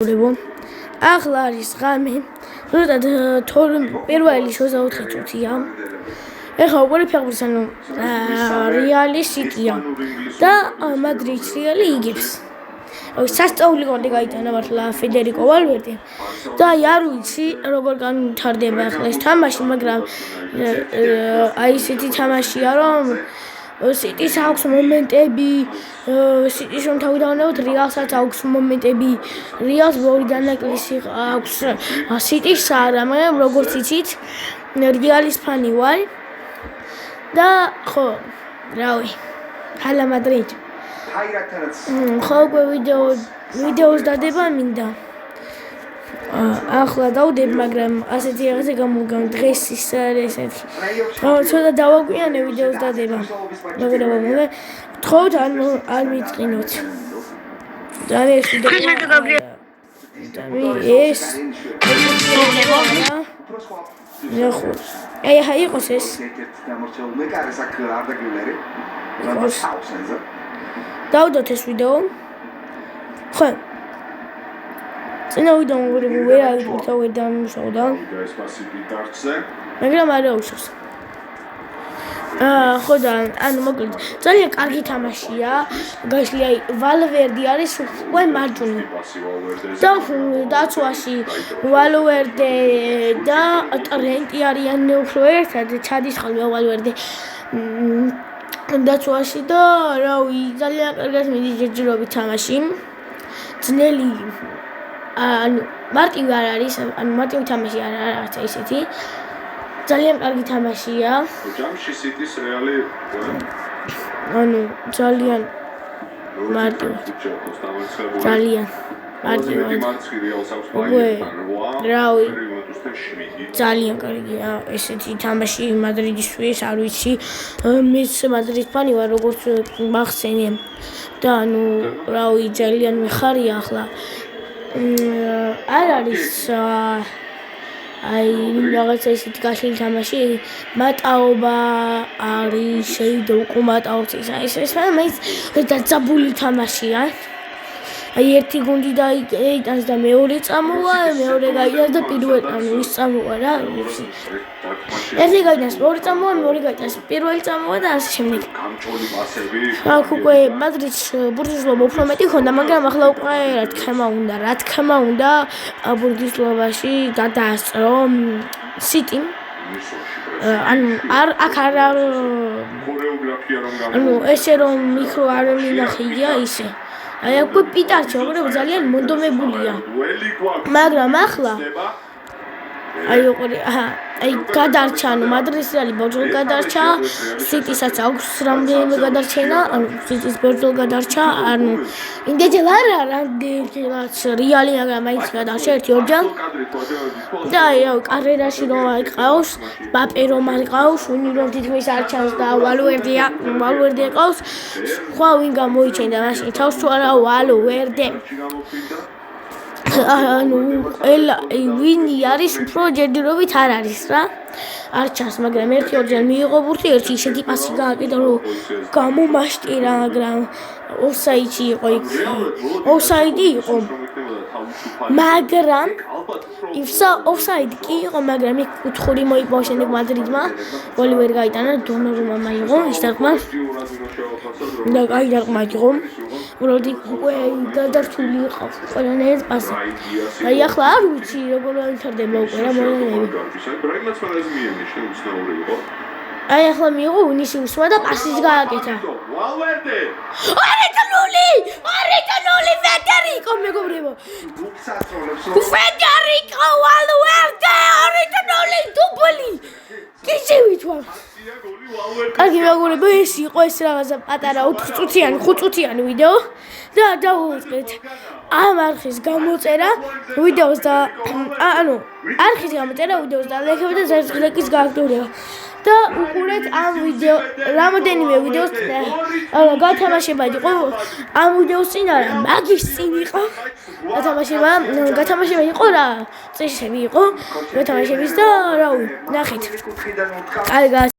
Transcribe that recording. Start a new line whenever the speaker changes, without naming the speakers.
მეგობრებო. ახლა არის ღამე. ზუსტად პირველი 24 წუთია. ეხლა უკვე ფეხბურთს ანუ რეალი სიტია და მადრიდის რეალი იგებს. სასწაული გოლი გაიტანა მართლა ფედერიკო ვალვერდე და არ ვიცი როგორ განვითარდება ახლა ეს თამაში, მაგრამ აი ესეთი თამაშია რომ სიტის აქვს მომენტები, სიტის რომ თავი დავანებოთ, რეალსაც აქვს მომენტები, რეალს ორი დანაკლისი აქვს, სიტის არა, მაგრამ როგორც იცით, რეალის ფანი ვარ და ხო, რავი, ჰალა მადრიდ. ხო, უკვე ვიდეოს დადება მინდა. ახლა დავდებ, მაგრამ ასეთი რაღაცა დღეს ის არის ესეთი. ცოტა დავაგვიანე ვიდეოს დადება. მაგრამ გთხოვთ არ მიწყინოთ. და ეს ეს ნახო. აი იყოს ეს. დავდოთ ეს ვიდეო. ხო. წინა ვიდეო ვერ აღიკვირდა, ვერ დამუშავდა. მაგრამ არ აუშავს. ხო და ანუ მოკლედ ძალიან კარგი თამაშია. გაშლი აი ვალვერდი არის უკვე მარჯვნივ. და დაცვაში ვალვერდე და ტრენტი არიან უფრო ერთად, ჩადის ხოლმე ვალვერდე. დაცვაში და რავი, ძალიან კარგად მიდის ჯერჯერობით თამაში. ძნელი ანუ მარტივი არ არის, ანუ მარტივი თამაში არ არის რაღაცა ისეთი. ძალიან კარგი თამაშია.
ჯამში სიტის რეალი
ანუ ძალიან მარტივი. ძალიან მარტივი. რავი. ძალიან კარგია ესეთი თამაში მადრიდისთვის, არ ვიცი. მეც მადრიდის ფანი ვარ, როგორც მახსენე. და ანუ რავი, ძალიან მიხარია ახლა. არ არის აი რაღაცა ისეთი გაშლილი თამაში, მატაობა არის, შეიძლება უკვე მატაობს ეს მაინც დაძაბული თამაშია. აი ერთი გუნდი დაიტანს და მეორე წამოვა, მეორე გაიტანს და პირველ ის წამოვა რა. ერთი გაიტანს, მეორე წამოვა, მეორე გაიტანს, პირველი წამოვა და ასე შემდეგ. აქ უკვე მადრიდს ბურთისლობა უფრო მეტი ჰქონდა, მაგრამ ახლა უკვე რა თქმა უნდა, ბურთისლობაში გადაასწრო სიტიმ. ანუ აქ არ ანუ ესე რომ მიკრო არ მინახია ისე. აი უკვე პიტარჩი როგორ ძალიან მონდომებულია. მაგრამ ახლა აი გადარჩა, ანუ მადრიდის რეალი ბოჯოლ გადარჩა, სიტისაც აქვს რამდენიმე გადარჩენა, ანუ სიტის ბოჯოლ გადარჩა, ანუ იმდენჯერ არა რამდენჯერაც რეალი, მაგრამ მაინც გადარჩა 1-2 და აი კარიერაში რომ აიყავს, ბაპე რომ აიყავს, უნი რომ თითქმის არ ჩანს და ვალვერდე აყავს, სხვა ვინ გამოიჩენდა მაშინ თავს თუ არა ვალვერდე. ანუ ვინი არის უფრო ჯერჯერობით არ არის რა. არ ჩანს, მაგრამ 1-2 მიიღო ბურთი, ერთი ისეთი პასი გააკეთა, რომ გამომაშტირა, მაგრამ ოფსაიდი იყო იქ. ოფსაიდი იყო. მაგრამ ოფსაიდი კი იყო, მაგრამ იქ კუთხური მოიპოვა შემდეგ მადრიდმა. გოლი ვერ გაიტანა, დონორუმა მაიღო, ის დარტყმა. და აი დარტყმა იყო. უბრალოდ უკვე გადართული იყო ყველანაირ პასი. აი ახლა არ ვიცი როგორ ვითარდება უკვე რა მოვლენები. აი ახლა მიიღო ვინისიუსმა და პასის გააკეთა. არიტანული ფედერიკო მეგობრებო. ფედერიკო ვალვერდე არიტანული დუბლი. გიჟივით ვარ. კარგი მეგობრებო, ეს იყო ეს რაღაცა პატარა 4 წუთიანი, 5 წუთიანი ვიდეო და დავუწყეთ ამ არხის გამოწერა ვიდეოს და ანუ არხის გამოწერა ვიდეოს და ლайქები და ზარზღლეკის გააქტიურება. და უყურეთ ამ ვიდეო რამოდენიმე ვიდეოს გათამაშება იყო ამ ვიდეოს წინ არა მაგის წინ იყო გათამაშება იყო რა წესები იყო გათამაშების და რავი ნახეთ კარგად